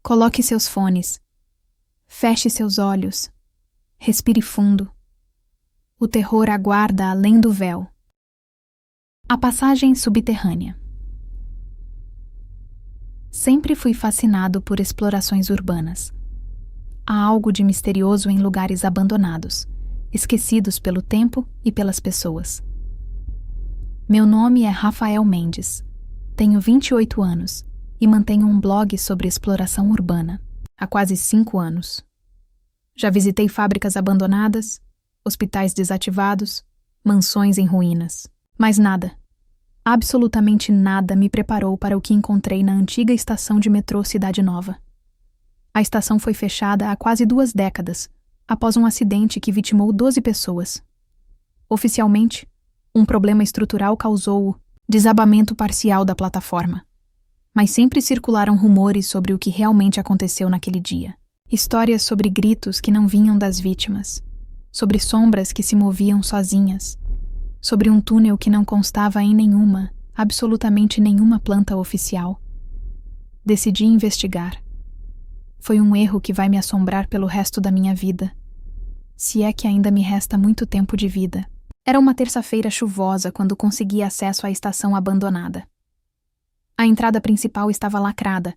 Coloque seus fones. Feche seus olhos. Respire fundo. O terror aguarda além do véu. A passagem subterrânea. Sempre fui fascinado por explorações urbanas. Há algo de misterioso em lugares abandonados, esquecidos pelo tempo e pelas pessoas. Meu nome é Rafael Mendes. Tenho 28 anos e mantenho um blog sobre exploração urbana há quase 5 anos. Já visitei fábricas abandonadas, hospitais desativados, mansões em ruínas. Mas nada, absolutamente nada me preparou para o que encontrei na antiga estação de metrô Cidade Nova. A estação foi fechada há quase 2 décadas, após um acidente que vitimou 12 pessoas. Oficialmente, um problema estrutural causou o desabamento parcial da plataforma. Mas sempre circularam rumores sobre o que realmente aconteceu naquele dia. Histórias sobre gritos que não vinham das vítimas, sobre sombras que se moviam sozinhas, sobre um túnel que não constava em nenhuma, absolutamente nenhuma planta oficial. Decidi investigar. Foi um erro que vai me assombrar pelo resto da minha vida, se é que ainda me resta muito tempo de vida. Era uma terça-feira chuvosa quando consegui acesso à estação abandonada. A entrada principal estava lacrada,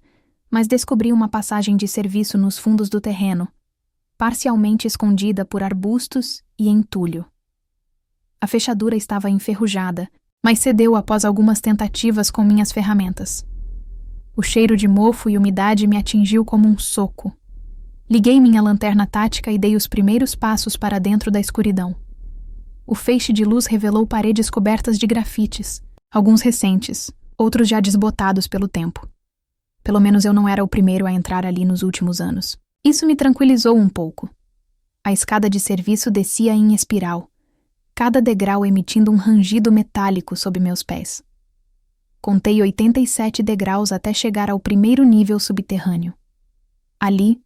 mas descobri uma passagem de serviço nos fundos do terreno, parcialmente escondida por arbustos e entulho. A fechadura estava enferrujada, mas cedeu após algumas tentativas com minhas ferramentas. O cheiro de mofo e umidade me atingiu como um soco. Liguei minha lanterna tática e dei os primeiros passos para dentro da escuridão. O feixe de luz revelou paredes cobertas de grafites, alguns recentes, outros já desbotados pelo tempo. Pelo menos eu não era o primeiro a entrar ali nos últimos anos. Isso me tranquilizou um pouco. A escada de serviço descia em espiral, cada degrau emitindo um rangido metálico sob meus pés. Contei 87 degraus até chegar ao primeiro nível subterrâneo. Ali,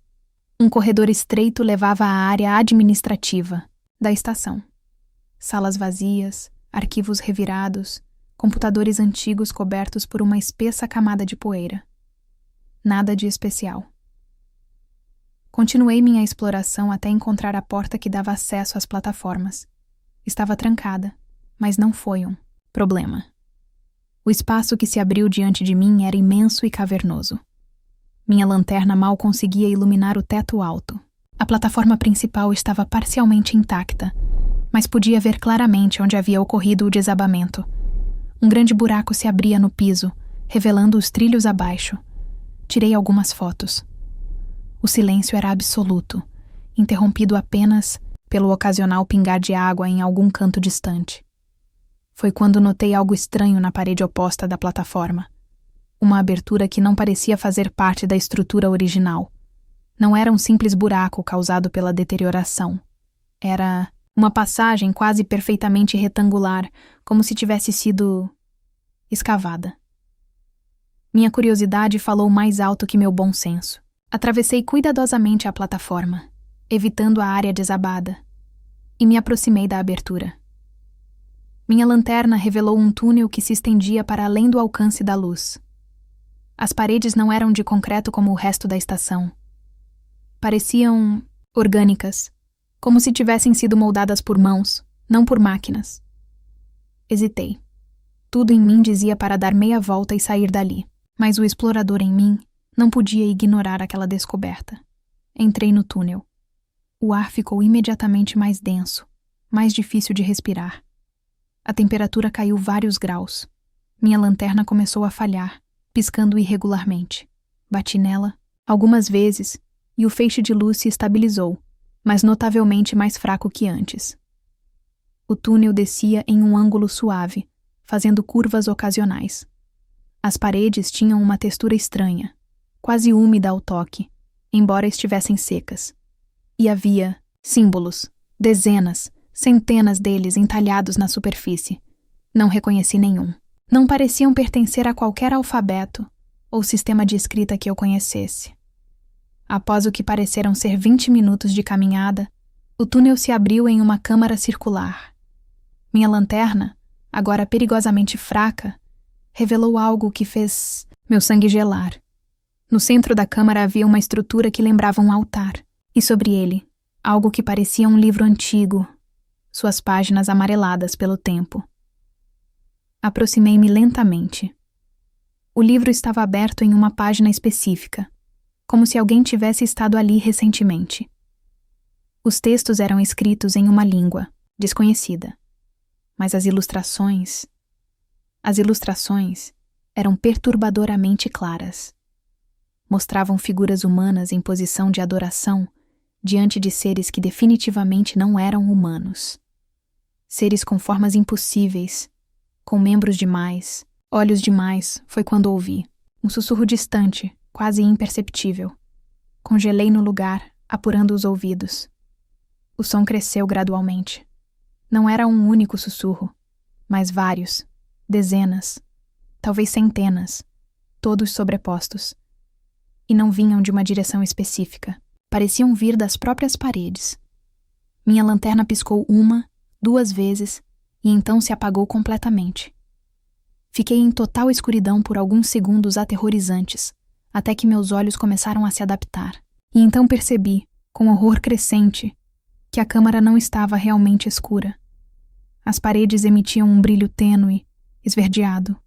um corredor estreito levava à área administrativa da estação. Salas vazias, arquivos revirados, computadores antigos cobertos por uma espessa camada de poeira. Nada de especial. Continuei minha exploração até encontrar a porta que dava acesso às plataformas. Estava trancada, mas não foi um problema. O espaço que se abriu diante de mim era imenso e cavernoso. Minha lanterna mal conseguia iluminar o teto alto. A plataforma principal estava parcialmente intacta, mas podia ver claramente onde havia ocorrido o desabamento. Um grande buraco se abria no piso, revelando os trilhos abaixo. Tirei algumas fotos. O silêncio era absoluto, interrompido apenas pelo ocasional pingar de água em algum canto distante. Foi quando notei algo estranho na parede oposta da plataforma. Uma abertura que não parecia fazer parte da estrutura original. Não era um simples buraco causado pela deterioração. Era uma passagem quase perfeitamente retangular, como se tivesse sido escavada. Minha curiosidade falou mais alto que meu bom senso. Atravessei cuidadosamente a plataforma, evitando a área desabada, e me aproximei da abertura. Minha lanterna revelou um túnel que se estendia para além do alcance da luz. As paredes não eram de concreto como o resto da estação. Pareciam orgânicas, como se tivessem sido moldadas por mãos, não por máquinas. Hesitei. Tudo em mim dizia para dar meia volta e sair dali, mas o explorador em mim não podia ignorar aquela descoberta. Entrei no túnel. O ar ficou imediatamente mais denso, mais difícil de respirar. A temperatura caiu vários graus. Minha lanterna começou a falhar, piscando irregularmente. Bati nela algumas vezes e o feixe de luz se estabilizou, mas notavelmente mais fraco que antes. O túnel descia em um ângulo suave, fazendo curvas ocasionais. As paredes tinham uma textura estranha, quase úmida ao toque, embora estivessem secas. E havia símbolos, dezenas, centenas deles entalhados na superfície. Não reconheci nenhum. Não pareciam pertencer a qualquer alfabeto ou sistema de escrita que eu conhecesse. Após o que pareceram ser 20 minutos de caminhada, o túnel se abriu em uma câmara circular. Minha lanterna, agora perigosamente fraca, revelou algo que fez meu sangue gelar. No centro da câmara havia uma estrutura que lembrava um altar, e sobre ele, algo que parecia um livro antigo, suas páginas amareladas pelo tempo. Aproximei-me lentamente. O livro estava aberto em uma página específica, como se alguém tivesse estado ali recentemente. Os textos eram escritos em uma língua desconhecida, mas as ilustrações eram perturbadoramente claras. Mostravam figuras humanas em posição de adoração diante de seres que definitivamente não eram humanos. Seres com formas impossíveis, com membros demais, olhos demais, foi quando ouvi. Um sussurro distante, quase imperceptível. Congelei no lugar, apurando os ouvidos. O som cresceu gradualmente. Não era um único sussurro, mas vários, dezenas, talvez centenas, todos sobrepostos. E não vinham de uma direção específica. Pareciam vir das próprias paredes. Minha lanterna piscou 1, 2 vezes e então se apagou completamente. Fiquei em total escuridão por alguns segundos aterrorizantes, até que meus olhos começaram a se adaptar. E então percebi, com horror crescente, que a câmara não estava realmente escura. As paredes emitiam um brilho tênue, esverdeado.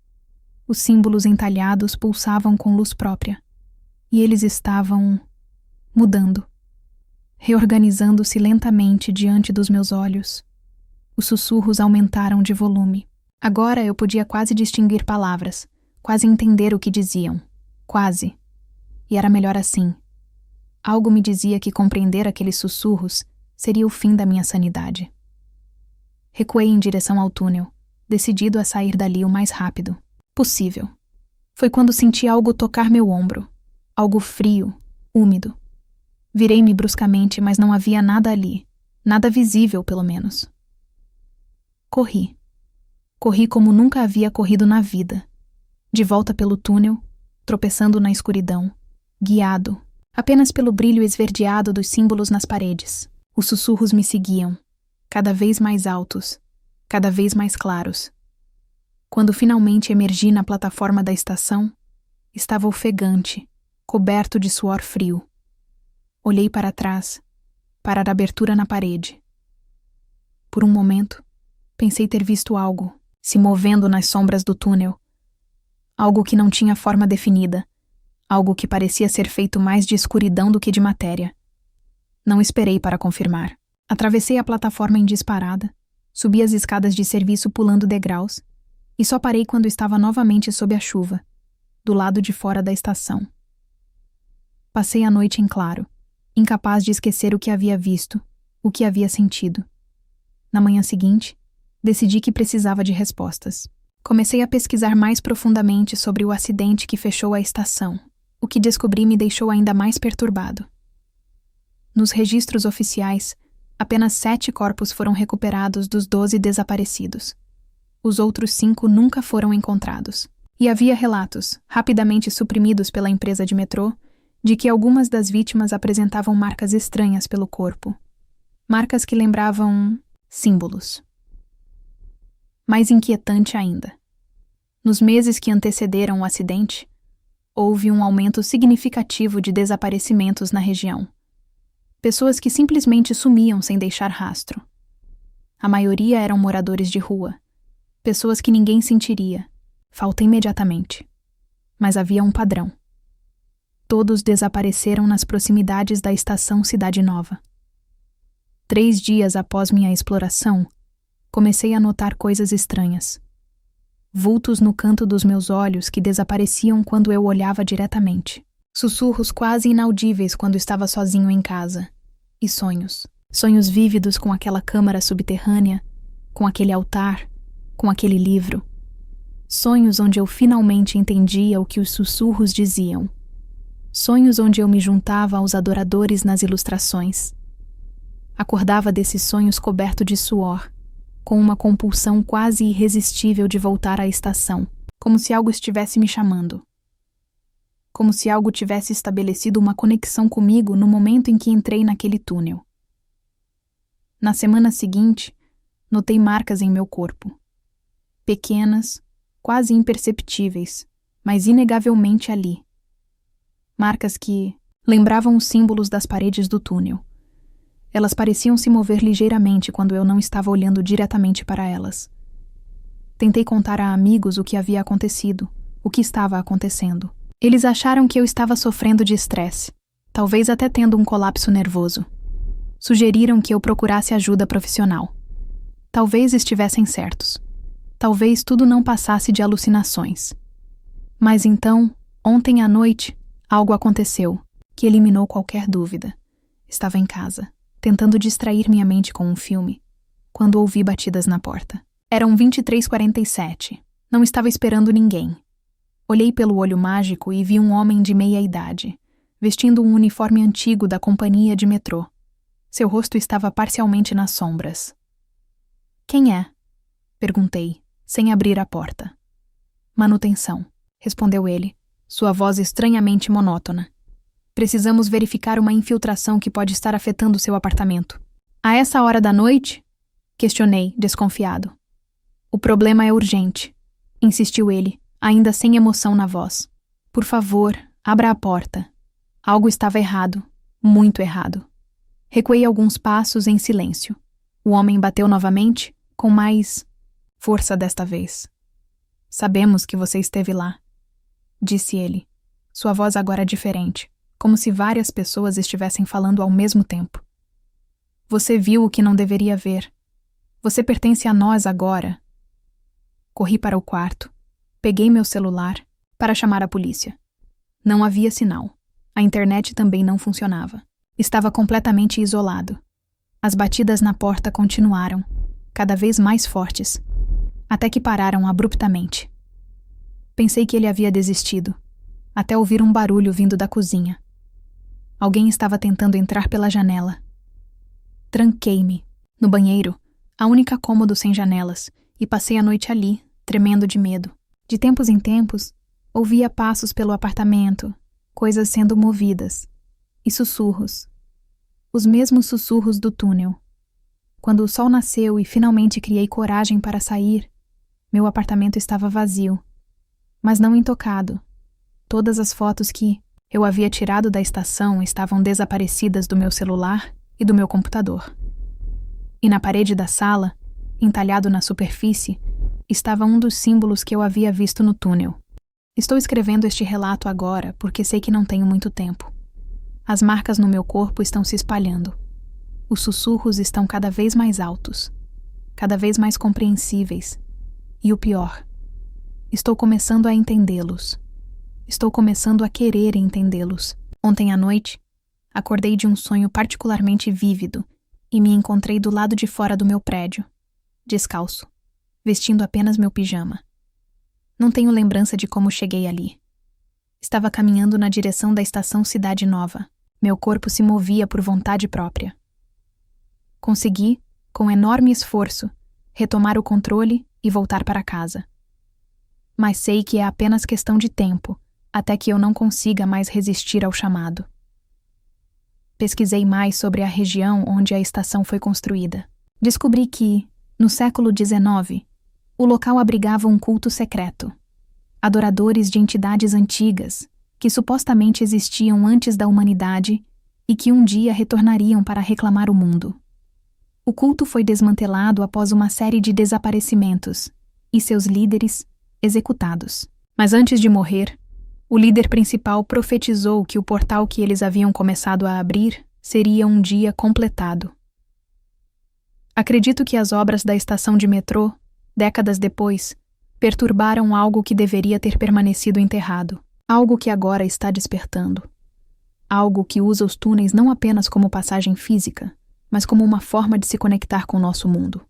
Os símbolos entalhados pulsavam com luz própria. E eles estavam mudando, reorganizando-se lentamente diante dos meus olhos. Os sussurros aumentaram de volume. Agora eu podia quase distinguir palavras, quase entender o que diziam. Quase. E era melhor assim. Algo me dizia que compreender aqueles sussurros seria o fim da minha sanidade. Recuei em direção ao túnel, decidido a sair dali o mais rápido possível. Foi quando senti algo tocar meu ombro. Algo frio, úmido. Virei-me bruscamente, mas não havia nada ali. Nada visível, pelo menos. Corri. Corri como nunca havia corrido na vida. De volta pelo túnel, tropeçando na escuridão, guiado, apenas pelo brilho esverdeado dos símbolos nas paredes. Os sussurros me seguiam, cada vez mais altos, cada vez mais claros. Quando finalmente emergi na plataforma da estação, estava ofegante, coberto de suor frio. Olhei para trás, para a abertura na parede. Por um momento, pensei ter visto algo, se movendo nas sombras do túnel. Algo que não tinha forma definida, algo que parecia ser feito mais de escuridão do que de matéria. Não esperei para confirmar. Atravessei a plataforma em disparada, subi as escadas de serviço pulando degraus, e só parei quando estava novamente sob a chuva, do lado de fora da estação. Passei a noite em claro, incapaz de esquecer o que havia visto, o que havia sentido. Na manhã seguinte, decidi que precisava de respostas. Comecei a pesquisar mais profundamente sobre o acidente que fechou a estação. O que descobri me deixou ainda mais perturbado. Nos registros oficiais, apenas 7 corpos foram recuperados dos 12 desaparecidos. Os outros 5 nunca foram encontrados. E havia relatos, rapidamente suprimidos pela empresa de metrô, de que algumas das vítimas apresentavam marcas estranhas pelo corpo. Marcas que lembravam símbolos. Mais inquietante ainda. Nos meses que antecederam o acidente, houve um aumento significativo de desaparecimentos na região. Pessoas que simplesmente sumiam sem deixar rastro. A maioria eram moradores de rua. Pessoas que ninguém sentiria. Falta imediatamente. Mas havia um padrão. Todos desapareceram nas proximidades da estação Cidade Nova. 3 dias após minha exploração, comecei a notar coisas estranhas. Vultos no canto dos meus olhos que desapareciam quando eu olhava diretamente. Sussurros quase inaudíveis quando estava sozinho em casa. E sonhos. Sonhos vívidos com aquela câmara subterrânea, com aquele altar, com aquele livro. Sonhos onde eu finalmente entendia o que os sussurros diziam. Sonhos onde eu me juntava aos adoradores nas ilustrações. Acordava desses sonhos coberto de suor, com uma compulsão quase irresistível de voltar à estação, como se algo estivesse me chamando. Como se algo tivesse estabelecido uma conexão comigo no momento em que entrei naquele túnel. Na semana seguinte, notei marcas em meu corpo. Pequenas, quase imperceptíveis, mas inegavelmente ali. marcas que lembravam os símbolos das paredes do túnel. Elas pareciam se mover ligeiramente quando eu não estava olhando diretamente para elas. Tentei contar a amigos o que havia acontecido, o que estava acontecendo. Eles acharam que eu estava sofrendo de estresse, talvez até tendo um colapso nervoso. Sugeriram que eu procurasse ajuda profissional. Talvez estivessem certos. Talvez tudo não passasse de alucinações. Mas então, ontem à noite, algo aconteceu que eliminou qualquer dúvida. Estava em casa, tentando distrair minha mente com um filme, quando ouvi batidas na porta. Eram 23h47. Não estava esperando ninguém. Olhei pelo olho mágico e vi um homem de meia idade, vestindo um uniforme antigo da companhia de metrô. Seu rosto estava parcialmente nas sombras. "Quem é?" perguntei, sem abrir a porta. "Manutenção", respondeu ele, sua voz estranhamente monótona. "Precisamos verificar uma infiltração que pode estar afetando seu apartamento." "A essa hora da noite?" questionei, desconfiado. "O problema é urgente", insistiu ele, ainda sem emoção na voz. "Por favor, abra a porta." Algo estava errado, muito errado. Recuei alguns passos em silêncio. O homem bateu novamente, com mais força desta vez. "Sabemos que você esteve lá", disse ele, sua voz agora diferente, como se várias pessoas estivessem falando ao mesmo tempo. "Você viu o que não deveria ver. Você pertence a nós agora." Corri para o quarto, peguei meu celular para chamar a polícia. Não havia sinal. A internet também não funcionava. Estava completamente isolado. As batidas na porta continuaram, cada vez mais fortes, até que pararam abruptamente. Pensei que ele havia desistido, até ouvir um barulho vindo da cozinha. Alguém estava tentando entrar pela janela. Tranquei-me, no banheiro, a única cômodo sem janelas, e passei a noite ali, tremendo de medo. De tempos em tempos, ouvia passos pelo apartamento, coisas sendo movidas, e sussurros. Os mesmos sussurros do túnel. Quando o sol nasceu e finalmente criei coragem para sair, meu apartamento estava vazio, mas não intocado. Todas as fotos que eu havia tirado da estação estavam desaparecidas do meu celular e do meu computador. E na parede da sala, entalhado na superfície, estava um dos símbolos que eu havia visto no túnel. Estou escrevendo este relato agora porque sei que não tenho muito tempo. As marcas no meu corpo estão se espalhando. Os sussurros estão cada vez mais altos, cada vez mais compreensíveis. E o pior, estou começando a entendê-los. Estou começando a querer entendê-los. Ontem à noite, acordei de um sonho particularmente vívido e me encontrei do lado de fora do meu prédio, descalço, vestindo apenas meu pijama. Não tenho lembrança de como cheguei ali. Estava caminhando na direção da estação Cidade Nova. Meu corpo se movia por vontade própria. Consegui, com enorme esforço, retomar o controle e voltar para casa. Mas sei que é apenas questão de tempo, até que eu não consiga mais resistir ao chamado. Pesquisei mais sobre a região onde a estação foi construída. Descobri que, no século XIX, o local abrigava um culto secreto. Adoradores de entidades antigas, que supostamente existiam antes da humanidade e que um dia retornariam para reclamar o mundo. O culto foi desmantelado após uma série de desaparecimentos e seus líderes executados. Mas antes de morrer, o líder principal profetizou que o portal que eles haviam começado a abrir seria um dia completado. Acredito que as obras da estação de metrô, décadas depois, perturbaram algo que deveria ter permanecido enterrado. Algo que agora está despertando. Algo que usa os túneis não apenas como passagem física, mas como uma forma de se conectar com o nosso mundo.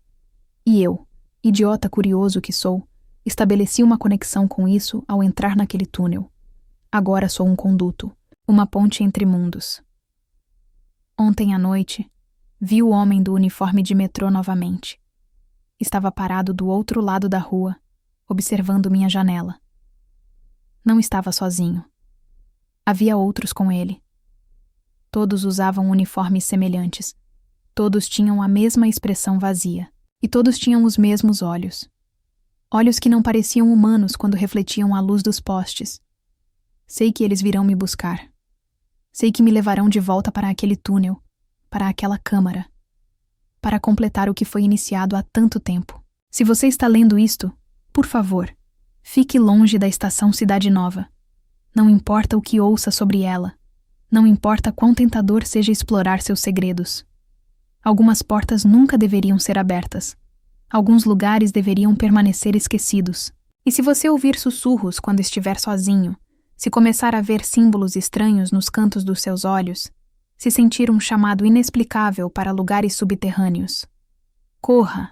E eu, idiota curioso que sou, estabeleci uma conexão com isso ao entrar naquele túnel. Agora sou um conduto, uma ponte entre mundos. Ontem à noite, vi o homem do uniforme de metrô novamente. Estava parado do outro lado da rua, observando minha janela. Não estava sozinho. Havia outros com ele. Todos usavam uniformes semelhantes. Todos tinham a mesma expressão vazia. E todos tinham os mesmos olhos. Olhos que não pareciam humanos quando refletiam a luz dos postes. Sei que eles virão me buscar. Sei que me levarão de volta para aquele túnel, para aquela câmara, para completar o que foi iniciado há tanto tempo. Se você está lendo isto, por favor, fique longe da estação Cidade Nova. Não importa o que ouça sobre ela. Não importa quão tentador seja explorar seus segredos. Algumas portas nunca deveriam ser abertas. Alguns lugares deveriam permanecer esquecidos. E se você ouvir sussurros quando estiver sozinho, se começar a ver símbolos estranhos nos cantos dos seus olhos, se sentir um chamado inexplicável para lugares subterrâneos, corra.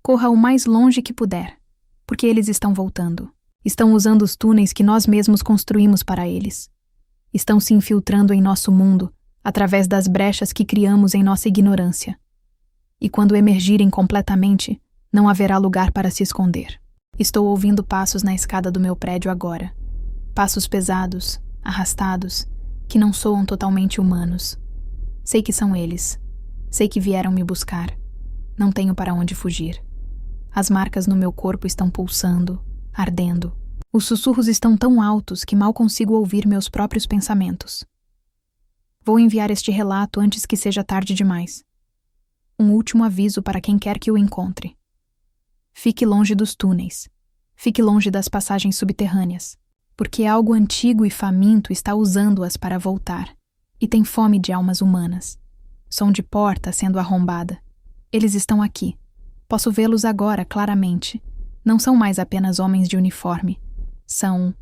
Corra o mais longe que puder, porque eles estão voltando. Estão usando os túneis que nós mesmos construímos para eles. Estão se infiltrando em nosso mundo, através das brechas que criamos em nossa ignorância. E quando emergirem completamente, não haverá lugar para se esconder. Estou ouvindo passos na escada do meu prédio agora. Passos pesados, arrastados, que não soam totalmente humanos. Sei que são eles. Sei que vieram me buscar. Não tenho para onde fugir. As marcas no meu corpo estão pulsando, ardendo. Os sussurros estão tão altos que mal consigo ouvir meus próprios pensamentos. Vou enviar este relato antes que seja tarde demais. Um último aviso para quem quer que o encontre. Fique longe dos túneis. Fique longe das passagens subterrâneas, porque algo antigo e faminto está usando-as para voltar, e tem fome de almas humanas. Som de porta sendo arrombada. Eles estão aqui. Posso vê-los agora claramente. Não são mais apenas homens de uniforme. São